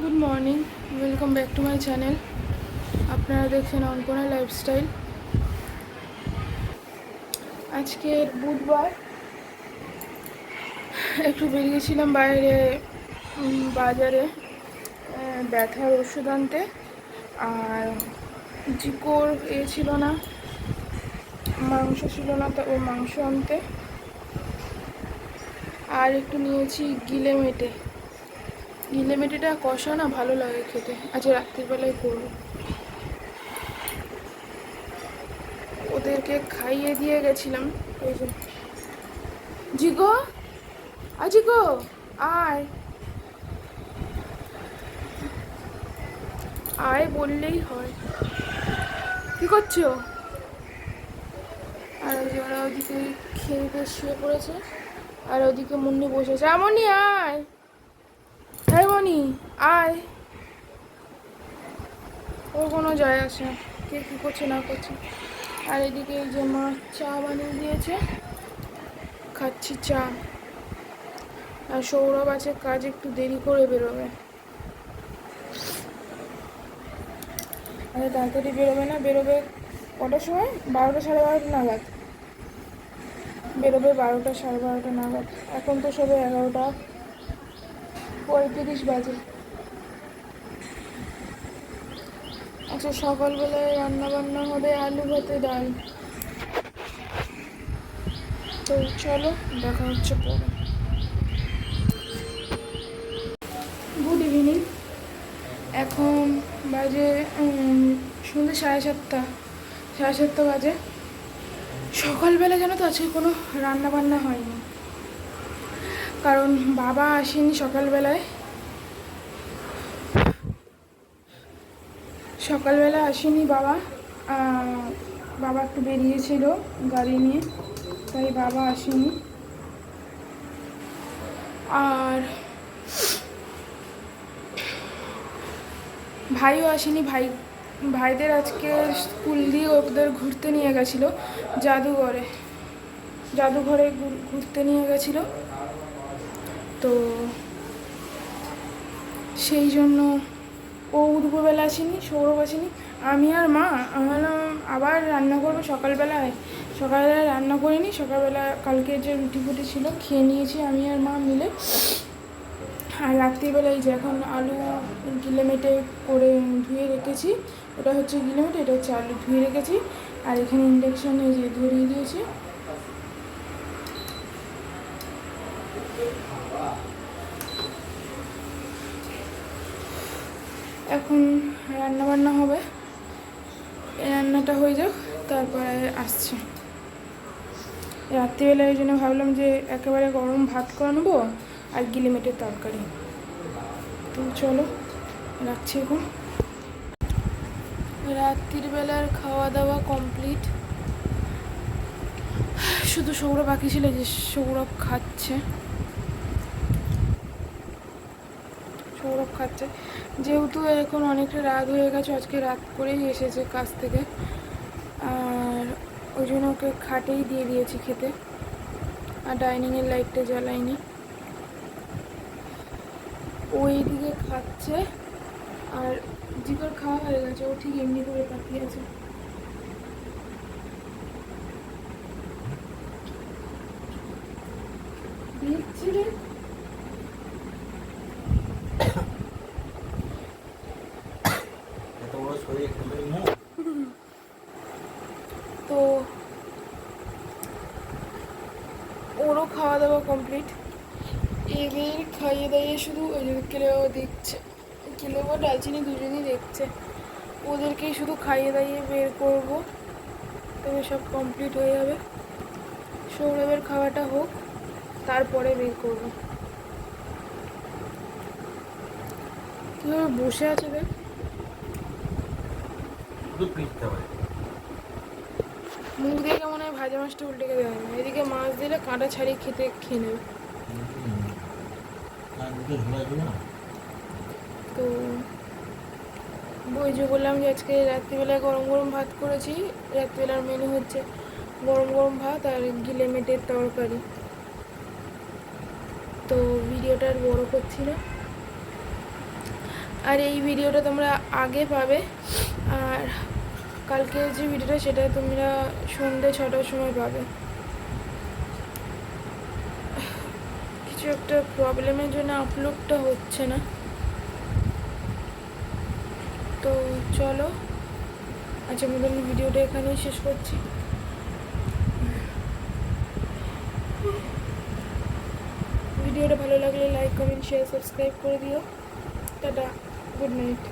Good morning, welcome back to my channel. আপনারা দেখছেন Ankana lifestyle. আজকের বুধবার, একটু বেরিয়েছিলাম বাইরে বাজারে ব্যথার ওষুধ আনতে। আর জিকোর ছিল না, মাংস ছিল না, তো ও মাংস আনতে। আর একটু নিয়েছি গিলে মেটেটা কষা না, ভালো লাগে খেতে। আজকে রাত্রিবেলায় করবো। ওদেরকে খাইয়ে দিয়ে গেছিলাম। এই যে জিগো, জিগো আয় আয় বললেই হয়। কি করছো? আর ওই যে ওরা ওদিকে খেয়ে দিয়ে শুয়ে পড়েছে, আর ওদিকে মুন্নি বসেছে। মনি আয়, হ্যাঁ মনি আয়। ওর কোনো যায় আসে না কে কী করছে না করছে। আর এদিকে এই যে মা চা বানিয়ে দিয়েছে, খাচ্ছি চা। আর সৌরভ আছে কাজ, একটু দেরি করে বেরোবে। তাড়াতাড়ি বেরোবে না, বেরোবে কটার সময়? 12টা সাড়ে 12টা নাগাদ বেরোবে, 12টা সাড়ে 12টা নাগাদ। এখন তো সবে 11:35 বাজে। আচ্ছা, সকালবেলায় রান্নাবান্না হবে আলু ভাতে ডাল। তো চলো, দেখা হচ্ছে পরে। Good evening. এখন বাজে সন্ধ্যে 7:30 বাজে। সকালবেলা জানো তো আজকে কোনো রান্নাবান্না হয়নি, কারণ বাবা আসেনি সকালবেলা আসেনি বাবা। বাবা একটু বেরিয়েছিল গাড়ি নিয়ে, তাই বাবা আসেনি। আর ভাইও আসেনি। ভাইদের আজকে স্কুল দিয়ে ওদের ঘুরতে নিয়ে গেছিলো জাদুঘরে ঘুরতে নিয়ে গেছিলো। তো সেই জন্য ও দুপুরবেলা আসেনি, সৌরভ আসেনি। আমি আর মা আবার রান্না করবো সকালবেলায় রান্না করিনি। সকালবেলা কালকে যে রুটি ফুটি ছিল খেয়ে নিয়েছি আমি আর মা মিলে। আর রাত্রিবেলায় যে এখন আলু গিলেমেটে করে ধুয়ে রেখেছি, ওটা হচ্ছে গিলেমেটে, এটা হচ্ছে আলু ধুয়ে রেখেছি। আর এখানে ইন্ডাকশানে যে ধরিয়ে দিয়েছি। এখন রান্নাবান্না হবে, রান্নাটা হয়ে যাক, তারপরে আসছে রাত্রিবেলায়। ওই জন্য ভাবলাম যে একেবারে গরম ভাত করে নেবো আর গিলিমেটের তরকারি। তো চলো, রাখছি এখন। রাত্রির বেলার খাওয়া দাওয়া কমপ্লিট। শুধু সৌরভ বাকি ছিল, যে সৌরভ খাচ্ছে যেহেতু এখন অনেকটা রাত হয়ে গেছে, আজকে রাত করেই এসেছে কাজ থেকে। আর ওই জন্য ওকে খাটেই দিয়ে দিয়েছি খেতে, আর ডাইনিংয়ের লাইটটা জ্বালাইনি। ও এইদিকে খাচ্ছে, আর জিগর খাওয়া হয়ে গেছে, ও ঠিক এমনি করে তাকিয়ে আছে। দিচ্ছি রে। তো ওরও খাওয়া দাওয়া কমপ্লিট। এদের খাইয়ে দাইয়ে শুধু কেলেও দেখছে, কেলেও ডালচিনি দুজনই দেখছে। ওদেরকেই শুধু খাইয়ে দাইয়ে বের করব, তবে সব কমপ্লিট হয়ে যাবে। সৌরভের খাওয়াটা হোক, তারপরে বের করব। কীভাবে বসে আছে দেখ, মুখ দেখে মনে হয় ভাজা মাছটা উল্টে খেতে হবে। এদিকে মাছ দিলে কাঁটা ছাড়িয়ে খেয়ে নেবে। তো ওই যে বললাম যে আজকে রাত্রিবেলায় গরম গরম ভাত করেছি। রাত্রিবেলার মেনু হচ্ছে গরম গরম ভাত আর গিলেমেটের তরকারি। তো ভিডিওটা আর বড়ো করছি না। আর এই ভিডিওটা তোমরা আগে পাবে, আর কালকে যে ভিডিওটা সেটা তোমরা সন্ধ্যে 6টার সময় পাবে। কিছু একটা প্রবলেমের জন্য আপলোডটা হচ্ছে না, তো চলো আজকের মতন ভিডিওটা এখানেই শেষ করছি। ভিডিওটা ভালো লাগলে লাইক, কমেন্ট, শেয়ার, সাবস্ক্রাইব করে দিও। Tata, good night.